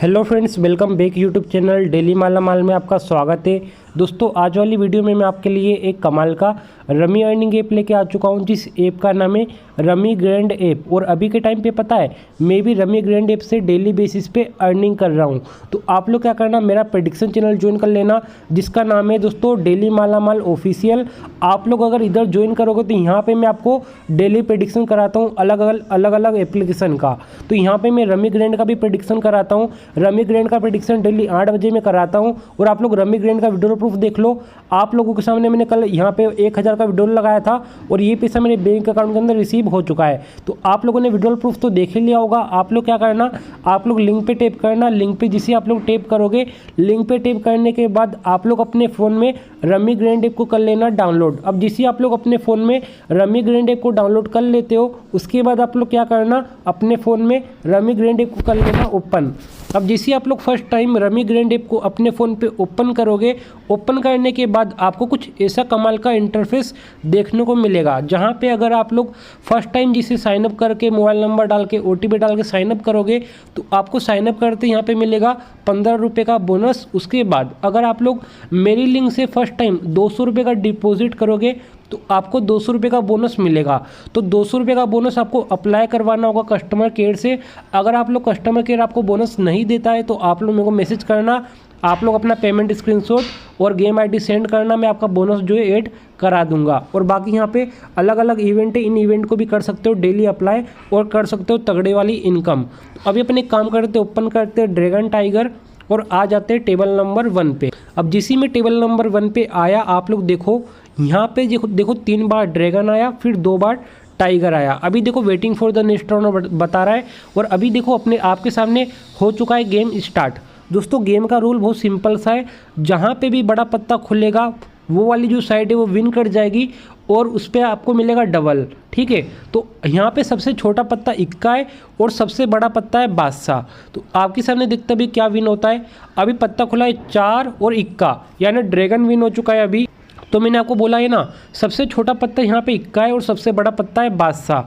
Hello friends, welcome back YouTube channel daily माला माल में आपका स्वागत है। दोस्तों, आज वाली वीडियो में मैं आपके लिए एक कमाल का रमी अर्निंग ऐप लेके आ चुका हूं, जिस ऐप का नाम है रमी ग्रैंड ऐप। और अभी के टाइम पे पता है, मैं भी रमी ग्रैंड ऐप से डेली बेसिस पे अर्निंग कर रहा हूं। तो आप लोग क्या करना, मेरा प्रेडिक्शन चैनल ज्वाइन कर लेना, जिसका नाम है दोस्तों डेली माला माल ऑफिशियल। आप लोग अगर इधर ज्वाइन करोगे तो यहाँ पे मैं आपको डेली प्रेडिक्शन कराता हूँ अलग अलग एप्लीकेशन का। तो यहाँ पे मैं रमी ग्रैंड का भी प्रेडिक्शन कराता हूँ। रमी ग्रैंड का प्रेडिक्शन डेली 8 बजे में कराता हूँ। और आप लोग रमी ग्रैंड का विड्रॉल प्रूफ देख लो। आप लोगों के सामने मैंने कल यहाँ पे 1000 का विड्रॉल लगाया था और ये पैसा मेरे बैंक अकाउंट के अंदर रिसीव हो चुका है। तो आप लोगों ने विड्रॉल प्रूफ तो देख ही लिया होगा। आप लोग क्या करना, आप लोग लिंक पे टैप करना। लिंक पे जिसे आप लोग टैप करोगे, लिंक पे टैप करने के बाद आप लोग अपने फ़ोन में रमी ग्रैंड ऐप को कर लेना डाउनलोड। अब जिसे आप लोग अपने फ़ोन में रमी ग्रैंड ऐप को डाउनलोड कर लेते हो, उसके बाद आप लोग क्या करना, अपने फ़ोन में रमी ग्रैंड ऐप को कर लेना ओपन। अब जिसे आप लोग first time rummy grand app को अपने फ़ोन पे ओपन करोगे, ओपन करने के बाद आपको कुछ ऐसा कमाल का इंटरफेस देखने को मिलेगा, जहाँ पे अगर आप लोग फर्स्ट टाइम जिसे साइनअप करके मोबाइल नंबर डाल के OTP डाल के साइनअप करोगे, तो आपको साइनअप करते यहाँ पे मिलेगा 15 रुपये का बोनस। उसके बाद अगर आप लोग मेरी लिंक से फर्स्ट टाइम 200 रुपये का डिपॉजिट करोगे तो आपको 200 रुपये का बोनस मिलेगा। तो 200 रुपये का बोनस आपको अप्लाई करवाना होगा कस्टमर केयर से। अगर आप लोग कस्टमर केयर आपको बोनस नहीं देता है तो आप लोग मेरे को मैसेज करना, आप लोग अपना पेमेंट स्क्रीनशॉट और गेम आईडी सेंड करना, मैं आपका बोनस जो है ऐड करा दूंगा। और बाकी यहाँ पे अलग अलग इवेंट है, इन इवेंट को भी कर सकते हो डेली अप्लाई और कर सकते हो तगड़े वाली इनकम। अभी अपन एक काम करते, ओपन करते ड्रैगन टाइगर और आ जाते हैं टेबल नंबर 1 पे। अब जिसी में टेबल नंबर 1 पे आया, आप लोग देखो यहाँ पे देखो 3 बार ड्रैगन आया, फिर 2 बार टाइगर आया। अभी देखो waiting for the next round बता रहा है। और अभी देखो अपने आपके सामने हो चुका है गेम स्टार्ट। दोस्तों, गेम का रूल बहुत सिंपल सा है। जहाँ पे भी बड़ा पत्ता खुलेगा, वो वाली जो साइड है वो विन कर जाएगी और उस पर आपको मिलेगा डबल। ठीक है, तो यहाँ पे सबसे छोटा पत्ता इक्का है और सबसे बड़ा पत्ता है बादशाह। तो आपके सामने दिखता भी क्या विन होता है। अभी पत्ता खुला है 4 और इक्का, यानी ड्रैगन विन हो चुका है अभी। तो मैंने आपको बोला है ना, सबसे छोटा पत्ता यहाँ पे इक्का है और सबसे बड़ा पत्ता है बादशाह।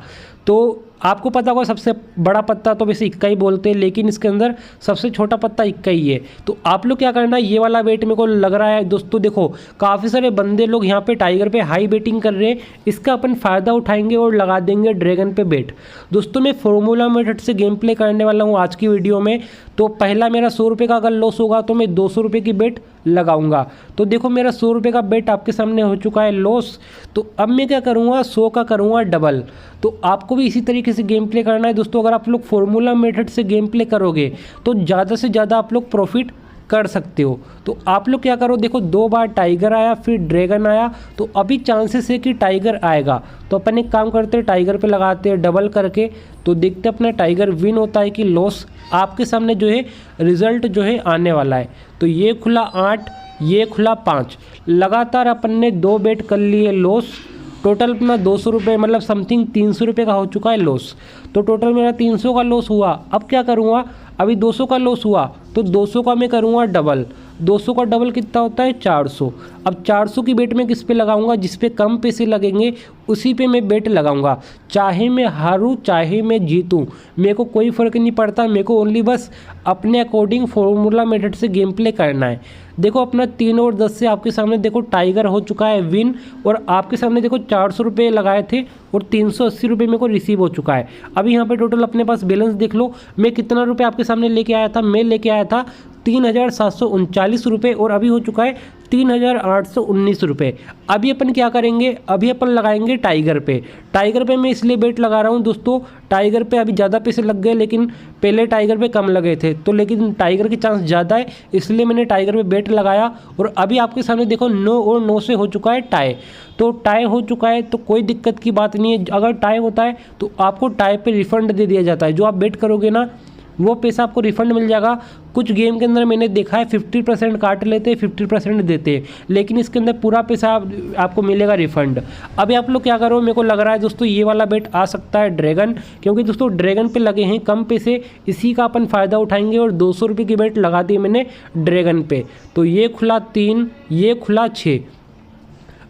तो आपको पता होगा सबसे बड़ा पत्ता तो वैसे इक्का ही बोलते हैं, लेकिन इसके अंदर सबसे छोटा पत्ता इक्का ही है। तो आप लोग क्या करना है, ये वाला वेट मेरे को लग रहा है दोस्तों, देखो काफ़ी सारे बंदे लोग यहाँ पे टाइगर पे हाई बेटिंग कर रहे हैं। इसका अपन फ़ायदा उठाएंगे और लगा देंगे ड्रैगन पे बेट। दोस्तों, मैं फॉर्मूला मेथड से गेम प्ले करने वाला हूँ आज की वीडियो में। तो पहला मेरा 100 रुपये का अगर लॉस होगा तो मैं 200 रुपये की बेट लगाऊंगा। तो देखो मेरा 100 रुपये का बेट आपके सामने हो चुका है लॉस। तो अब मैं क्या करूँगा, 100 का करूँगा डबल। तो आपको भी इसी तरीके से गेम प्ले करना है दोस्तों। अगर आप लोग फॉर्मूला मेथड से गेम प्ले करोगे तो ज़्यादा से ज़्यादा आप लोग प्रॉफिट कर सकते हो। तो आप लोग क्या करो, देखो 2 बार टाइगर आया, फिर ड्रैगन आया, तो अभी चांसेस है कि टाइगर आएगा। तो अपन एक काम करते हैं, टाइगर पे लगाते हैं डबल करके। तो देखते अपना टाइगर विन होता है कि लॉस। आपके सामने जो है रिजल्ट जो है आने वाला है। तो ये खुला 8, ये खुला 5। लगातार अपन ने 2 बेट कर लिए लॉस। टोटल अपना 200 रुपये, मतलब समथिंग 300 रुपये का हो चुका है लॉस। तो टोटल मेरा 300 का लॉस हुआ। अब क्या करूँगा, अभी 200 का लॉस हुआ तो 200 का मैं करूँगा डबल। 200 का डबल कितना होता है, 400। अब 400 की बेट मैं किस पे लगाऊंगा, जिस पे कम पैसे लगेंगे उसी पे मैं बेट लगाऊंगा। चाहे मैं हारूं चाहे मैं जीतूं, मेरे को कोई फ़र्क नहीं पड़ता। मेरे को ओनली बस अपने अकॉर्डिंग फॉर्मूला मेथड से गेम प्ले करना है। देखो अपना 3 और 10 से आपके सामने देखो टाइगर हो चुका है विन। और आपके सामने देखो 400 रुपये लगाए थे और 380 रुपये मेरे को रिसीव हो चुका है। अभी यहाँ पे टोटल अपने पास बैलेंस देख लो, मैं कितना रुपये आपके सामने लेके आया था। मैं लेके आया था 3739 रुपये और अभी हो चुका है 3819 रुपये। अभी अपन क्या करेंगे, अभी अपन लगाएंगे टाइगर पे। टाइगर पे मैं इसलिए बेट लगा रहा हूँ दोस्तों, टाइगर पे अभी ज़्यादा पैसे लग गए, लेकिन पहले टाइगर पे कम लगे थे। तो लेकिन टाइगर की चांस ज़्यादा है, इसलिए मैंने टाइगर पे बेट लगाया। और अभी आपके सामने देखो 9 और 9 से हो चुका है टाई। तो टाई हो चुका है तो कोई दिक्कत की बात नहीं है। अगर टाई होता है तो आपको टाई पे रिफंड दे दिया जाता है। जो आप बेट करोगे ना, वो पैसा आपको रिफंड मिल जाएगा। कुछ गेम के अंदर मैंने देखा है 50% काट लेते हैं, 50% देते हैं, लेकिन इसके अंदर पूरा पैसा आपको मिलेगा रिफंड। अभी आप लोग क्या करो, मेरे को लग रहा है दोस्तों ये वाला बेट आ सकता है ड्रैगन, क्योंकि दोस्तों ड्रैगन पे लगे हैं कम पैसे, इसी का अपन फ़ायदा उठाएंगे। और 200 रुपये की बेट लगा दी मैंने ड्रैगन पे। तो ये खुला 3, ये खुला 6।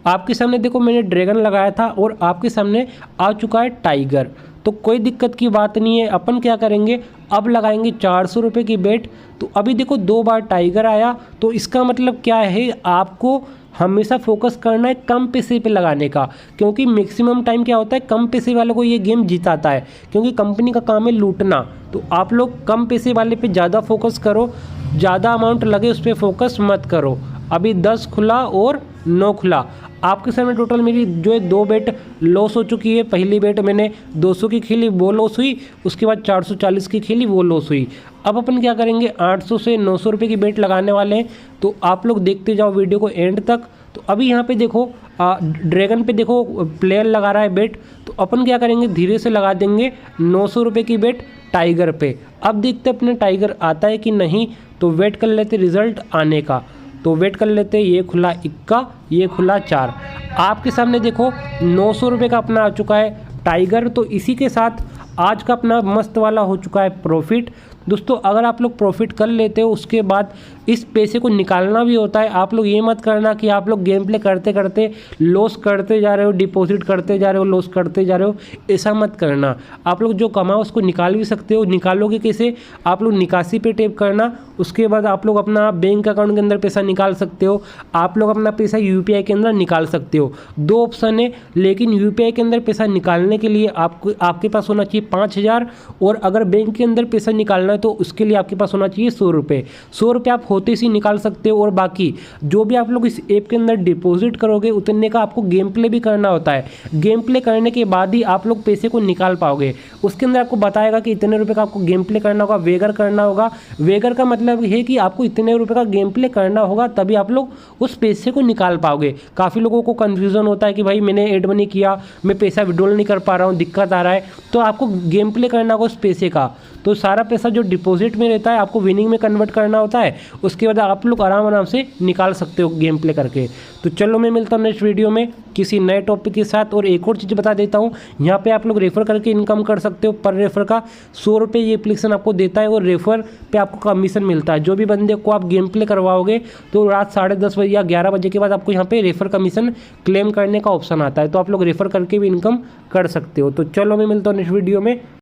आपके सामने देखो मैंने ड्रैगन लगाया था और आपके सामने आ चुका है टाइगर। तो कोई दिक्कत की बात नहीं है। अपन क्या करेंगे, अब लगाएंगे 400 रुपये की बेट। तो अभी देखो 2 बार टाइगर आया, तो इसका मतलब क्या है, आपको हमेशा फोकस करना है कम पैसे पे लगाने का, क्योंकि मैक्सिमम टाइम क्या होता है, कम पैसे वालों को ये गेम जिताता है, क्योंकि कंपनी का काम है लूटना। तो आप लोग कम पैसे वाले पे ज़्यादा फोकस करो, ज़्यादा अमाउंट लगे उस पर फोकस मत करो। अभी 10 खुला और 9 खुला, आपके सामने टोटल मेरी जो है 2 बेट लॉस हो चुकी है। पहली बेट मैंने 200 की खेली, वो लॉस हुई, उसके बाद 440 की खेली, वो लॉस हुई। अब अपन क्या करेंगे, 800 से 900 रुपये की बेट लगाने वाले हैं। तो आप लोग देखते जाओ वीडियो को एंड तक। तो अभी यहाँ पे देखो ड्रैगन पे देखो प्लेयर लगा रहा है बेट, तो अपन क्या करेंगे, धीरे से लगा देंगे 900 रुपये की बेट टाइगर पे। अब देखते अपने टाइगर आता है कि नहीं, तो वेट कर लेते रिजल्ट आने का। तो वेट कर लेते, ये खुला इक्का, ये खुला 4। आपके सामने देखो 900 रुपये का अपना आ चुका है टाइगर। तो इसी के साथ आज का अपना मस्त वाला हो चुका है प्रॉफिट। दोस्तों अगर आप लोग प्रॉफिट कर लेते हो, उसके बाद इस पैसे को निकालना भी होता है। आप लोग ये मत करना कि आप लोग गेम प्ले करते करते लॉस करते जा रहे हो, डिपॉजिट करते जा रहे हो, लॉस करते जा रहे हो, ऐसा मत करना। आप लोग जो कमाओ उसको निकाल भी सकते हो। निकालोगे कैसे, आप लोग निकासी पे टैप करना, उसके बाद आप लोग अपना बैंक अकाउंट के अंदर पैसा निकाल सकते हो। आप लोग अपना पैसा यूपीआई के अंदर निकाल सकते हो। 2 ऑप्शन है, लेकिन यूपीआई के अंदर पैसा निकालने के लिए आपके पास होना चाहिए 5000, और अगर बैंक के अंदर पैसा निकालना है तो उसके लिए आपके पास होना चाहिए 100 रुपये। 100 रुपये आप होते ही निकाल सकते हो। और बाकी जो भी आप लोग इस ऐप के अंदर डिपॉजिट करोगे, उतने का आपको गेम प्ले भी करना होता है। गेम प्ले करने के बाद ही आप लोग पैसे को निकाल पाओगे। उसके अंदर आपको बताएगा कि इतने रुपये का आपको गेम प्ले करना होगा, वेगर करना होगा। वेगर का मतलब है कि आपको इतने रुपये का गेम प्ले करना होगा, तभी आप लोग उस पैसे को निकाल पाओगे। काफ़ी लोगों को कन्फ्यूज़न होता है कि भाई मैंने एड मनी किया, मैं पैसा विड्रॉल नहीं कर पा रहा हूँ, दिक्कत आ रहा है। तो आपको गेम प्ले करना होगा उस पैसे का। तो सारा पैसा जो डिपॉजिट में रहता है आपको विनिंग में कन्वर्ट करना होता है। उसके बाद आप लोग आराम से निकाल सकते हो गेम प्ले करके। तो चलो मैं मिलता हूँ नेक्स्ट वीडियो में किसी नए टॉपिक के साथ। और एक और चीज़ बता देता हूँ, यहाँ पे आप लोग रेफर करके इनकम कर सकते हो। पर रेफर का 100 रुपये ये एप्लीकेशन आपको देता है, और रेफर पे आपको कमीशन मिलता है। जो भी बंदे को आप गेम प्ले करवाओगे तो रात 10:30 बजे या 11 बजे के बाद आपको यहाँ पे रेफर कमीशन क्लेम करने का ऑप्शन आता है। तो आप लोग रेफर करके भी इनकम कर सकते हो। तो चलो मैं मिलता हूँ नेक्स्ट वीडियो में।